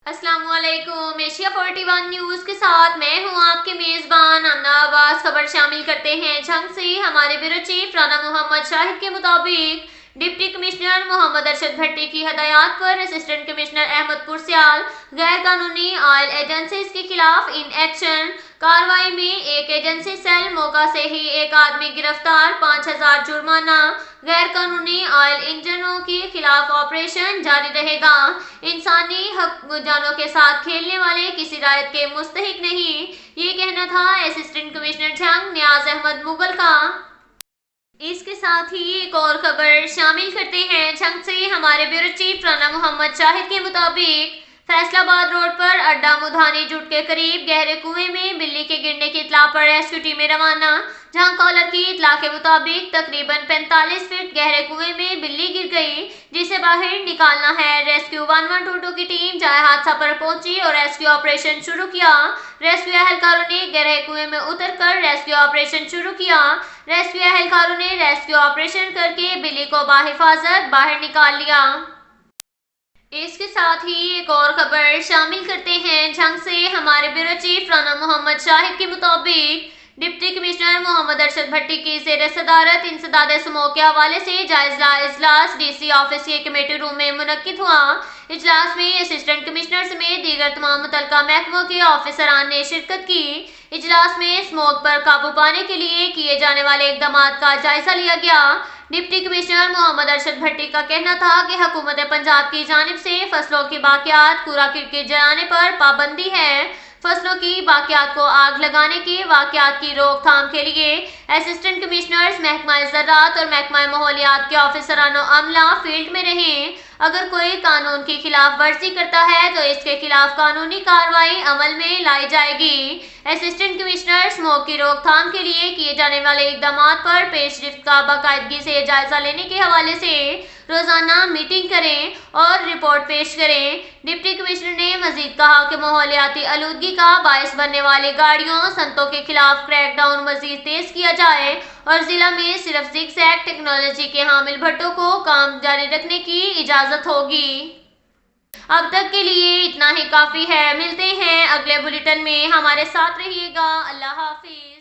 السلام علیکم۔ Asia 41 news کے ساتھ میں ہوں آپ کے میزبان آمنہ عباس۔ خبر شامل کرتے ہیں جھنگ سے۔ ہمارے بیورو چیف رانا محمد شاہد کے مطابق ڈپٹی کمشنر محمد ارشد بھٹی کی ہدایات پر اسسٹنٹ کمشنر احمد پرسیال غیر قانونی آئل ایجنسیز کے خلاف ان ایکشن کارروائی میں ایک ایجنسی سیل موقع سے ہی ایک آدمی گرفتار، 5000 جرمانہ۔ غیر قانونی آئل انجنوں کے خلاف آپریشن جاری رہے گا۔ انسانی حق جانوں کے ساتھ کھیلنے والے کسی رعایت کے مستحق نہیں، یہ کہنا تھا اسسٹنٹ کمشنر جھنگ نیاز احمد مغل کا۔ اس کے ساتھ ہی ایک اور خبر شامل کرتے ہیں جھنگ سے۔ ہمارے بیورو چیف رانا محمد شاہد کے مطابق فیصل آباد روڈ پر اڈا مدھانی جھوٹ کے قریب گہرے کنویں میں بلی کے گرنے کی اطلاع پر ریسکیو ٹیمیں روانہ۔ جہاں کالر کی اطلاع کے مطابق تقریباً 45 فٹ گہرے کنویں میں بلی گر گئی، جسے باہر نکالنا ہے۔ ریسکیو 1122 کی ٹیم جائے حادثہ پر پہنچی اور ریسکیو آپریشن شروع کیا۔ ریسکیو اہلکاروں نے گہرے کنویں میں اتر کر ریسکیو آپریشن شروع کیا۔ ریسکیو اہلکاروں نے ریسکیو آپریشن کر کے بلی کو بحفاظت باہر نکال لیا۔ اس کے ساتھ ہی ایک اور خبر شامل کرتے ہیں جھنگ سے۔ ہمارے بیورو چیف رانا محمد شاہد کے مطابق ڈپٹی کمشنر محمد ارشد بھٹی کی زیر صدارت انسداد اسموگ کے حوالے سے جائزہ اجلاس ڈی سی آفس کے کمیٹی روم میں منعقد ہوا۔ اجلاس میں اسسٹنٹ کمشنر سمیت دیگر تمام متعلقہ محکموں کے آفیسران نے شرکت کی۔ اجلاس میں اسموگ پر قابو پانے کے لیے کیے جانے والے اقدامات کا جائزہ لیا گیا۔ ڈپٹی کمشنر محمد ارشد بھٹی کا کہنا تھا کہ حکومت پنجاب کی جانب سے فصلوں کی باقیات کوڑا کرکٹ جلانے پر پابندی ہے۔ فصلوں کی باقیات کو آگ لگانے کے واقعات کی روک تھام کے لیے اسسٹنٹ کمشنرز، محکمہ زراعت اور محکمہ ماحولیات کے افسران و عملہ فیلڈ میں رہیں۔ اگر کوئی قانون کی خلاف ورزی کرتا ہے تو اس کے خلاف قانونی کارروائی عمل میں لائی جائے گی۔ اسسٹنٹ کمشنر اسموگ کی روک تھام کے لیے کیے جانے والے اقدامات پر پیش رفت کا باقاعدگی سے جائزہ لینے کے حوالے سے روزانہ میٹنگ کریں اور رپورٹ پیش کریں۔ ڈپٹی کمشنر نے مزید کہا کہ ماحولیاتی آلودگی کا باعث بننے والی گاڑیوں، صنعتوں کے خلاف کریک ڈاؤن مزید تیز کیا جائے اور ضلع میں صرف زگ زیگ ٹیکنالوجی کے حامل بھٹوں کو کام جاری رکھنے کی اجازت ہوگی۔ اب تک کے لیے اتنا ہی کافی ہے۔ ملتے ہیں اگلے بلیٹن میں، ہمارے ساتھ رہیے گا۔ اللہ حافظ۔